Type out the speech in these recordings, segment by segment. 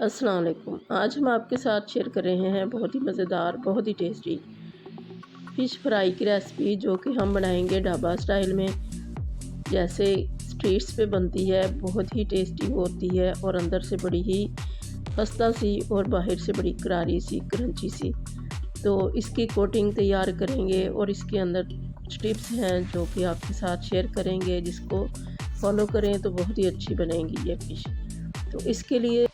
अस्सलाम वालेकुम। आज हम आपके साथ शेयर कर रहे हैं बहुत ही मज़ेदार, बहुत ही टेस्टी फ़िश फ्राई की रेसिपी, जो कि हम बनाएंगे ढाबा स्टाइल में, जैसे स्ट्रीट्स पे बनती है। बहुत ही टेस्टी होती है और अंदर से बड़ी ही खस्ता सी और बाहर से बड़ी करारी सी, क्रंची सी। तो इसकी कोटिंग तैयार करेंगे और इसके अंदर कुछ टिप्स हैं जो कि आपके साथ शेयर करेंगे, जिसको फॉलो करें तो बहुत ही अच्छी बनेगी ये फ़िश। तो इसके लिए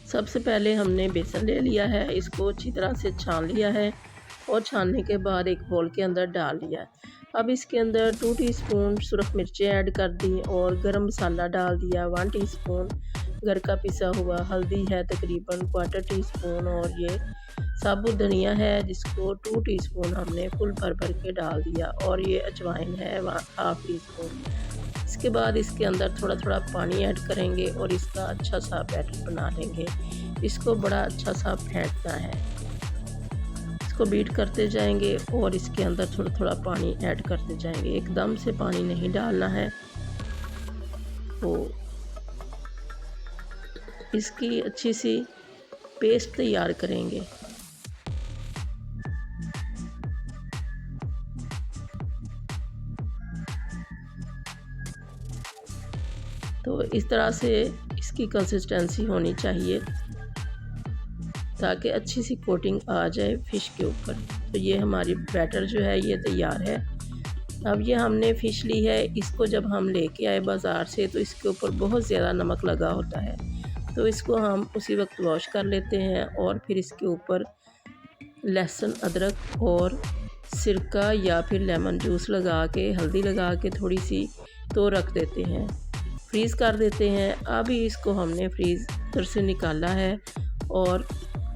सबसे पहले हमने बेसन ले लिया है, इसको अच्छी तरह से छान लिया है और छानने के बाद एक बोल के अंदर डाल लिया है। अब इसके अंदर 2 टीस्पून सुरख मिर्चें ऐड कर दी और गरम मसाला डाल दिया 1 टीस्पून, घर का पिसा हुआ हल्दी है तकरीबन 1/4 टीस्पून, और ये साबुत धनिया है जिसको 2 टीस्पून हमने फुल भर भर के डाल दिया, और ये अजवाइन है 1/2 टीस्पून। इसके बाद इसके अंदर थोड़ा थोड़ा पानी ऐड करेंगे और इसका अच्छा सा बैटर बना लेंगे। इसको बड़ा अच्छा सा फेंटना है, इसको बीट करते जाएंगे और इसके अंदर थोड़ा थोड़ा पानी ऐड करते जाएंगे, एकदम से पानी नहीं डालना है। तो इसकी अच्छी सी पेस्ट तैयार करेंगे। तो इस तरह से इसकी कंसिस्टेंसी होनी चाहिए ताकि अच्छी सी कोटिंग आ जाए फ़िश के ऊपर। तो ये हमारी बैटर जो है ये तैयार है। अब ये हमने फ़िश ली है, इसको जब हम लेके आए बाज़ार से तो इसके ऊपर बहुत ज़्यादा नमक लगा होता है, तो इसको हम उसी वक्त वॉश कर लेते हैं और फिर इसके ऊपर लहसुन, अदरक और सिरका या फिर लेमन जूस लगा के, हल्दी लगा के थोड़ी सी तो रख देते हैं, फ्रीज़ कर देते हैं। अभी इसको हमने फ्रीज़र से निकाला है और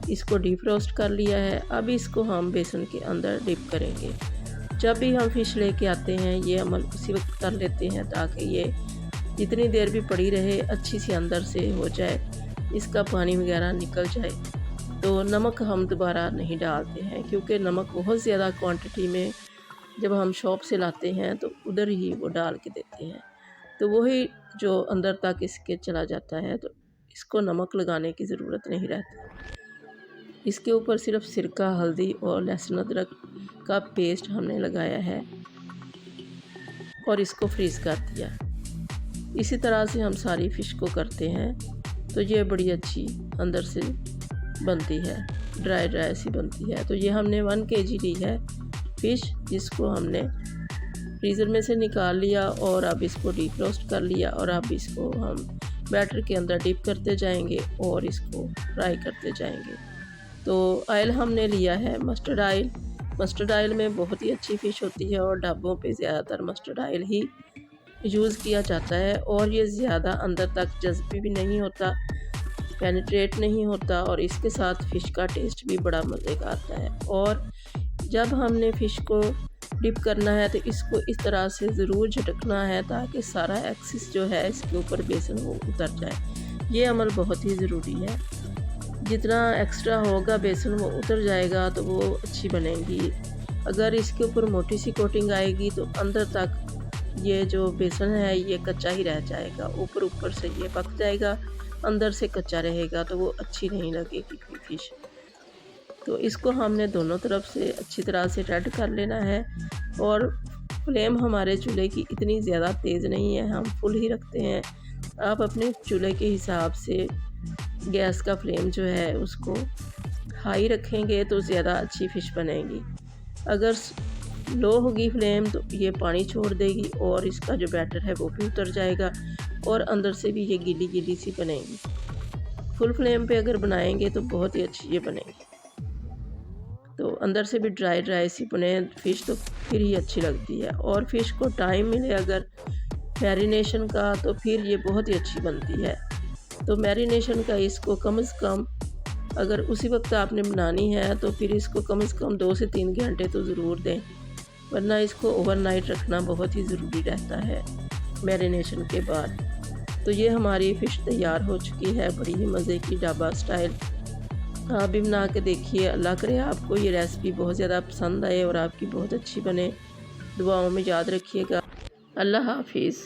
इसको डीप रोस्ट कर लिया है। अब इसको हम बेसन के अंदर डिप करेंगे। जब भी हम फ़िश लेके आते हैं ये अमल उसी वक्त कर लेते हैं ताकि ये जितनी देर भी पड़ी रहे अच्छी सी अंदर से हो जाए, इसका पानी वगैरह निकल जाए। तो नमक हम दोबारा नहीं डालते हैं क्योंकि नमक बहुत ज़्यादा क्वांटिटी में जब हम शॉप से लाते हैं तो उधर ही वो डाल के देते हैं, तो वही जो अंदर तक इसके चला जाता है, तो इसको नमक लगाने की ज़रूरत नहीं रहती। इसके ऊपर सिर्फ सिरका, हल्दी और लहसुन अदरक का पेस्ट हमने लगाया है और इसको फ्रीज़ कर दिया। इसी तरह से हम सारी फ़िश को करते हैं। तो ये बड़ी अच्छी अंदर से बनती है, ड्राई ड्राई सी बनती है। तो ये हमने 1 kg ली है फ़िश, जिसको हमने फ्रीज़र में से निकाल लिया और अब इसको डीप रोस्ट कर लिया, और अब इसको हम बैटर के अंदर डिप करते जाएंगे और इसको फ्राई करते जाएंगे। तो ऑयल हमने लिया है मस्टर्ड ऑयल। मस्टर्ड ऑयल में बहुत ही अच्छी फ़िश होती है और ढाबों पे ज़्यादातर मस्टर्ड ऑयल ही यूज़ किया जाता है, और ये ज़्यादा अंदर तक जज़्बी भी नहीं होता, पेनिट्रेट नहीं होता, और इसके साथ फ़िश का टेस्ट भी बड़ा मज़े का आता है। और जब हमने फ़िश को डिप करना है तो इसको इस तरह से ज़रूर झटकना है ताकि सारा एक्सेस जो है इसके ऊपर बेसन वो उतर जाए। ये अमल बहुत ही ज़रूरी है, जितना एक्स्ट्रा होगा बेसन वो उतर जाएगा तो वो अच्छी बनेगी। अगर इसके ऊपर मोटी सी कोटिंग आएगी तो अंदर तक ये जो बेसन है ये कच्चा ही रह जाएगा, ऊपर ऊपर से ये पक जाएगा, अंदर से कच्चा रहेगा, तो वो अच्छी नहीं लगेगी फ़िश। तो इसको हमने दोनों तरफ से अच्छी तरह से रेड कर लेना है, और फ्लेम हमारे चूल्हे की इतनी ज़्यादा तेज़ नहीं है, हम फुल ही रखते हैं। आप अपने चूल्हे के हिसाब से गैस का फ्लेम जो है उसको हाई रखेंगे तो ज़्यादा अच्छी फ़िश बनेगी। अगर लो होगी फ्लेम तो ये पानी छोड़ देगी और इसका जो बैटर है वो भी उतर जाएगा और अंदर से भी ये गीली गीली सी बनेगी। फुल फ्लेम पे अगर बनाएंगे तो बहुत ही अच्छी ये बनेगी, तो अंदर से भी ड्राई ड्राई सी बने फ़िश तो फिर ही अच्छी लगती है। और फ़िश को टाइम मिले अगर मैरिनेशन का तो फिर ये बहुत ही अच्छी बनती है। तो मैरिनेशन का इसको कम से कम अगर उसी वक्त आपने बनानी है तो फिर इसको कम से कम 2 से 3 घंटे तो ज़रूर दें, वरना इसको ओवरनाइट रखना बहुत ही ज़रूरी रहता है मैरिनेशन के बाद। तो ये हमारी फ़िश तैयार हो चुकी है, बड़ी ही मज़े की ढाबा स्टाइल। आप भी बना के देखिए। अल्लाह करे आपको ये रेसिपी बहुत ज़्यादा पसंद आए और आपकी बहुत अच्छी बने। दुआओं में याद रखिएगा। अल्लाह हाफिज़।